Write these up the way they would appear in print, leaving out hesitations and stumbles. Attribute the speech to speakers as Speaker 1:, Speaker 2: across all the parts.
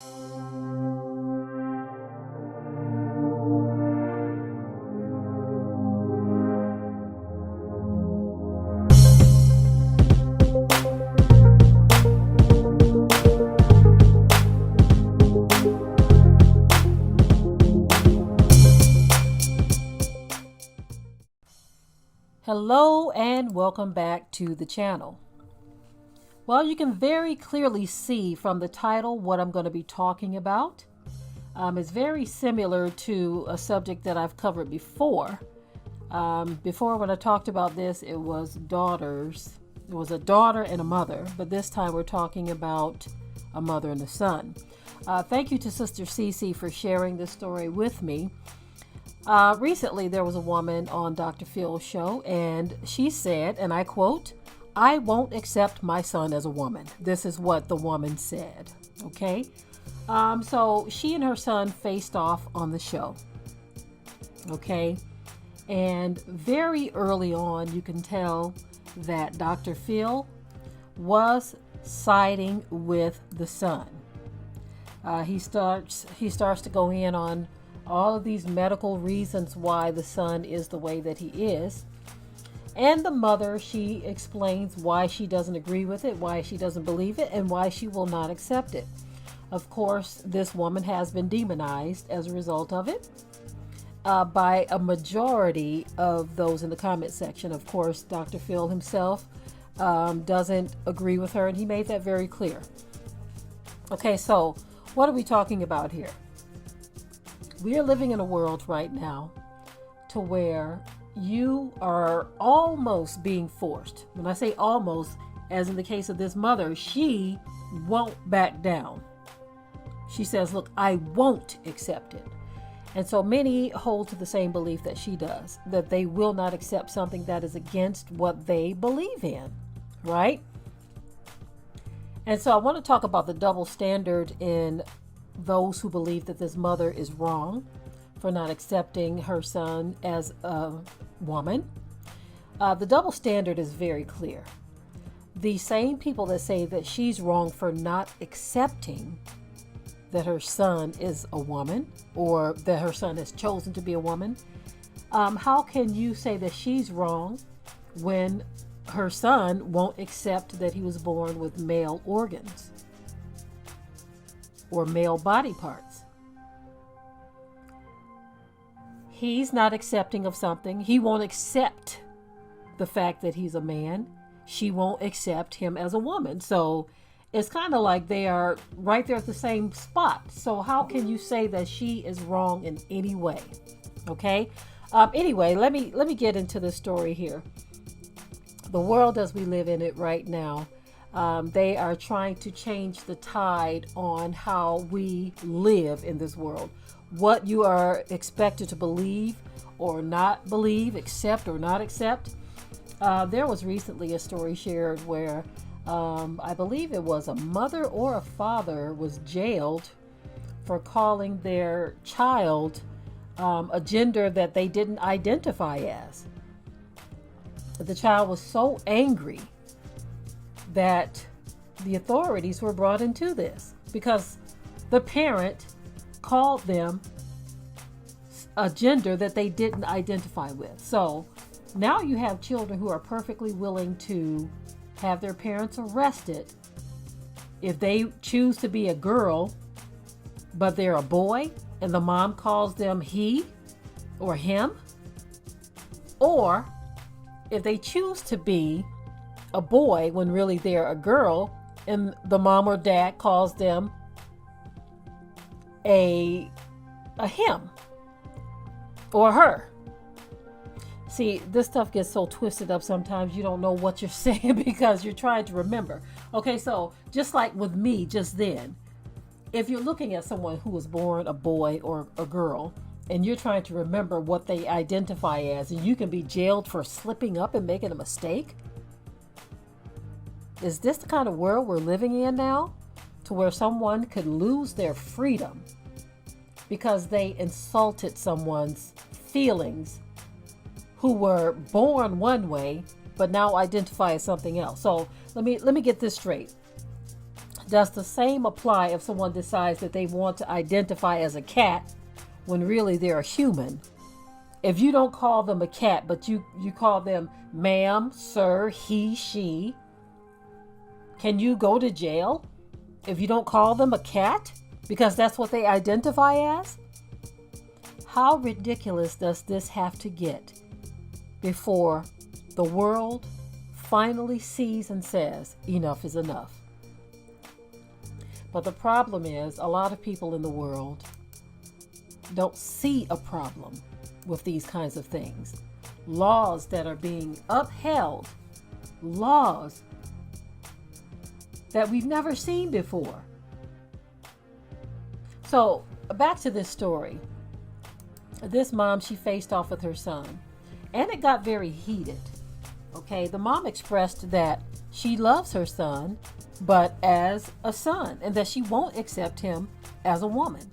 Speaker 1: Hello and welcome back to the channel. Well, you can very clearly see from the title what I'm going to be talking about. It's very similar to a subject that I've covered before. Before when I talked about this, it was daughters. It was a daughter and a mother, but this time we're talking about a mother and a son. Thank you to Sister Cece for sharing this story with me. Recently, there was a woman on Dr. Phil's show, and she said, and I quote, "I won't accept my son as a woman." This is what the woman said. Okay. So she and her son faced off on the show. Okay. And very early on, you can tell that Dr. Phil was siding with the son. He starts to go in on all of these medical reasons why the son is the way that he is. And the mother, she explains why she doesn't agree with it, why she doesn't believe it, and why she will not accept it. Of course, this woman has been demonized as a result of it by a majority of those in the comment section. Of course, Dr. Phil himself doesn't agree with her, and he made that very clear. Okay, so what are we talking about here? We are living in a world right now to where you are almost being forced. When I say almost, as in the case of this mother, she won't back down. She says, look, I won't accept it. And so many hold to the same belief that she does, that they will not accept something that is against what they believe in, right? And so I want to talk about the double standard in those who believe that this mother is wrong for not accepting her son as a woman. The double standard is very clear. The same people that say that she's wrong for not accepting that her son is a woman, or that her son has chosen to be a woman, how can you say that she's wrong when her son won't accept that he was born with male organs or male body parts? He's not accepting of something. He won't accept the fact that he's a man. She won't accept him as a woman. So it's kind of like they are right there at the same spot. So how can you say that she is wrong in any way? Okay. Anyway, let me get into the story here. The world as we live in it right now, they are trying to change the tide on how we live in this world. What you are expected to believe or not believe, accept or not accept. There was recently a story shared where I believe it was a mother or a father was jailed for calling their child a gender that they didn't identify as. The child was so angry that the authorities were brought into this because the parent called them a gender that they didn't identify with. So now you have children who are perfectly willing to have their parents arrested if they choose to be a girl, but they're a boy and the mom calls them he or him, or if they choose to be a boy when really they're a girl and the mom or dad calls them a him or her. See, this stuff gets so twisted up sometimes you don't know what you're saying because you're trying to remember. Okay, so just like with me just then, if you're looking at someone who was born a boy or a girl and you're trying to remember what they identify as, and you can be jailed for slipping up and making a mistake. Is this the kind of world we're living in now? To where someone could lose their freedom because they insulted someone's feelings who were born one way but now identify as something else. So let me get this straight. Does the same apply if someone decides that they want to identify as a cat when really they're a human? If you don't call them a cat, but you call them ma'am, sir, he, she, can you go to jail if you don't call them a cat? Because that's what they identify as? How ridiculous does this have to get before the world finally sees and says, enough is enough? But the problem is, a lot of people in the world don't see a problem with these kinds of things. Laws that are being upheld, laws that we've never seen before. So back to this story. This mom, she faced off with her son, and it got very heated. Okay, the mom expressed that she loves her son, but as a son, and that she won't accept him as a woman.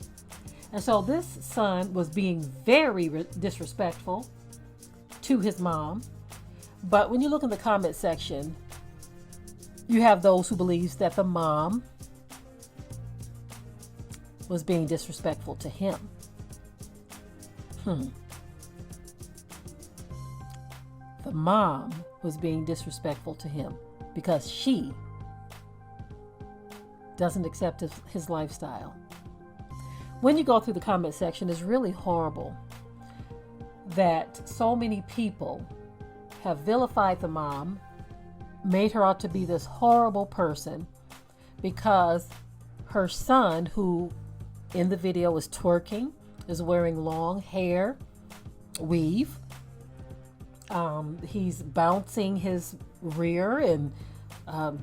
Speaker 1: And so this son was being very disrespectful to his mom. But when you look in the comment section, you have those who believe that the mom was being disrespectful to him. The mom was being disrespectful to him because she doesn't accept his lifestyle. When you go through the comment section, it's really horrible that so many people have vilified the mom, made her out to be this horrible person because her son, who in the video is twerking, is wearing long hair, weave. He's bouncing his rear and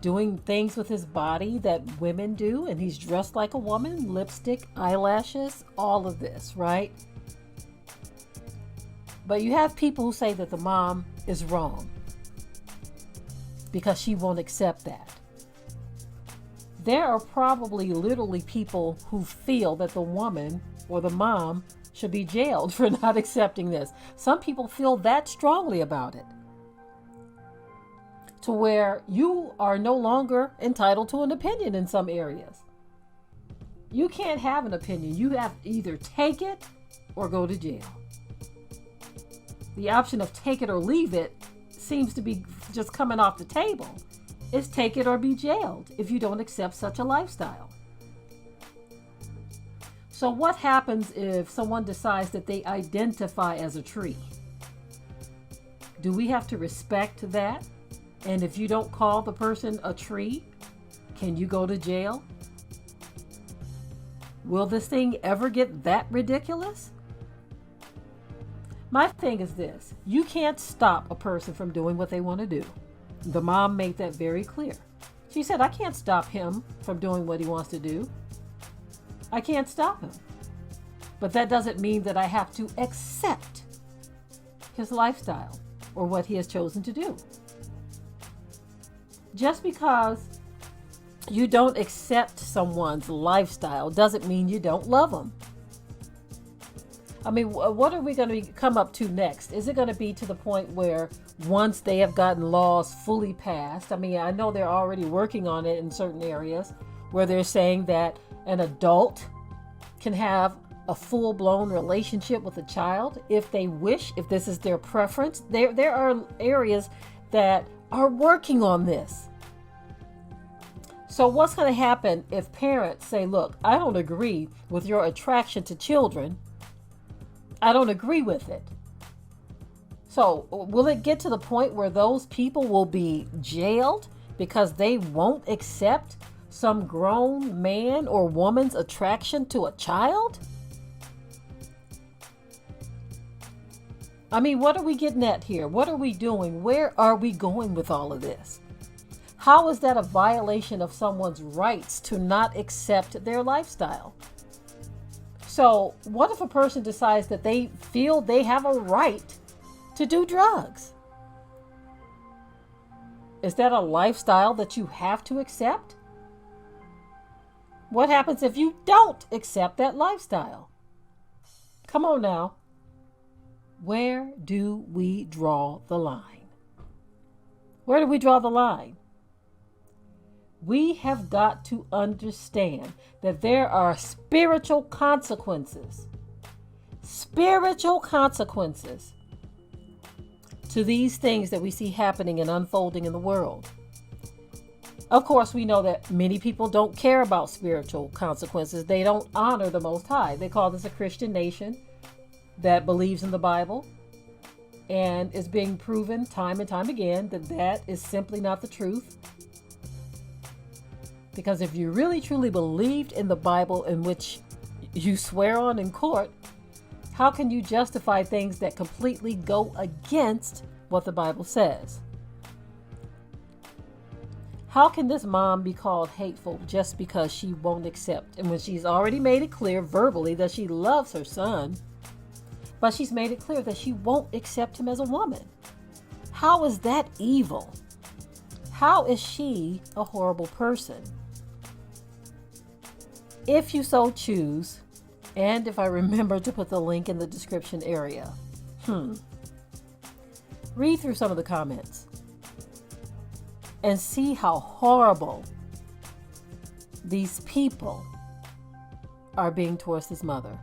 Speaker 1: doing things with his body that women do, and he's dressed like a woman, lipstick, eyelashes, all of this, right? But you have people who say that the mom is wrong because she won't accept that. There are probably literally people who feel that the woman or the mom should be jailed for not accepting this. Some people feel that strongly about it, to where you are no longer entitled to an opinion in some areas. You can't have an opinion. You have to either take it or go to jail. The option of take it or leave it seems to be just coming off the table. It's take it or be jailed if you don't accept such a lifestyle. So what happens if someone decides that they identify as a tree? Do we have to respect that? And if you don't call the person a tree, can you go to jail? Will this thing ever get that ridiculous? My thing is this: you can't stop a person from doing what they want to do. The mom made that very clear. She said, I can't stop him from doing what he wants to do. I can't stop him. But that doesn't mean that I have to accept his lifestyle or what he has chosen to do. Just because you don't accept someone's lifestyle doesn't mean you don't love them. I mean, what are we going to come up to next? Is it going to be to the point where once they have gotten laws fully passed? I mean, I know they're already working on it in certain areas where they're saying that an adult can have a full-blown relationship with a child if they wish, if this is their preference. There are areas that are working on this. So what's going to happen if parents say, look, I don't agree with your attraction to children. I don't agree with it. So will it get to the point where those people will be jailed because they won't accept some grown man or woman's attraction to a child? I mean, what are we getting at here? What are we doing? Where are we going with all of this? How is that a violation of someone's rights to not accept their lifestyle? So what if a person decides that they feel they have a right to do drugs? Is that a lifestyle that you have to accept? What happens if you don't accept that lifestyle? Come on now. Where do we draw the line? Where do we draw the line? We have got to understand that there are spiritual consequences. Spiritual consequences to these things that we see happening and unfolding in the world. Of course, we know that many people don't care about spiritual consequences. They don't honor the Most High. They call this a Christian nation that believes in the Bible, and it's being proven time and time again that that is simply not the truth. Because if you really truly believed in the Bible, in which you swear on in court, how can you justify things that completely go against what the Bible says? How can this mom be called hateful just because she won't accept? And when she's already made it clear verbally that she loves her son, but she's made it clear that she won't accept him as a woman. How is that evil? How is she a horrible person? If you so choose, and if I remember to put the link in the description area, read through some of the comments and see how horrible these people are being towards this mother.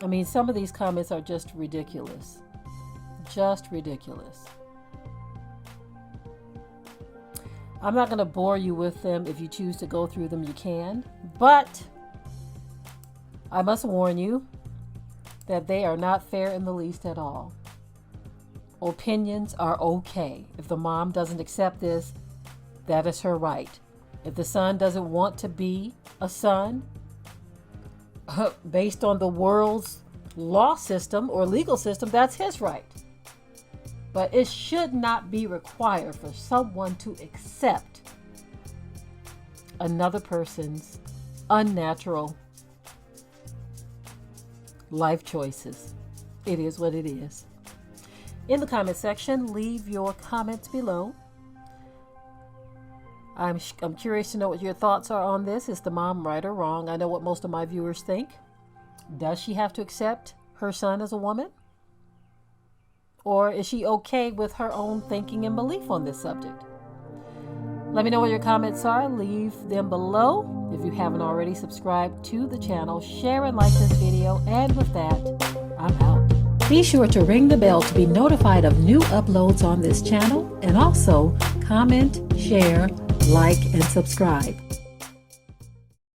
Speaker 1: I mean, some of these comments are just ridiculous. Just ridiculous. I'm not going to bore you with them. If you choose to go through them, you can. But I must warn you that they are not fair in the least at all. Opinions are okay. If the mom doesn't accept this, that is her right. If the son doesn't want to be a son, based on the world's law system or legal system, that's his right. But it should not be required for someone to accept another person's unnatural life choices. It is what it is. In the comment section, leave your comments below. I'm curious to know what your thoughts are on this. Is the mom right or wrong? I know what most of my viewers think. Does she have to accept her son as a woman? Or is she okay with her own thinking and belief on this subject? Let me know what your comments are. Leave them below. If you haven't already subscribed to the channel, share and like this video. And with that, I'm out. Be sure to ring the bell to be notified of new uploads on this channel. And also comment, share, like, and subscribe.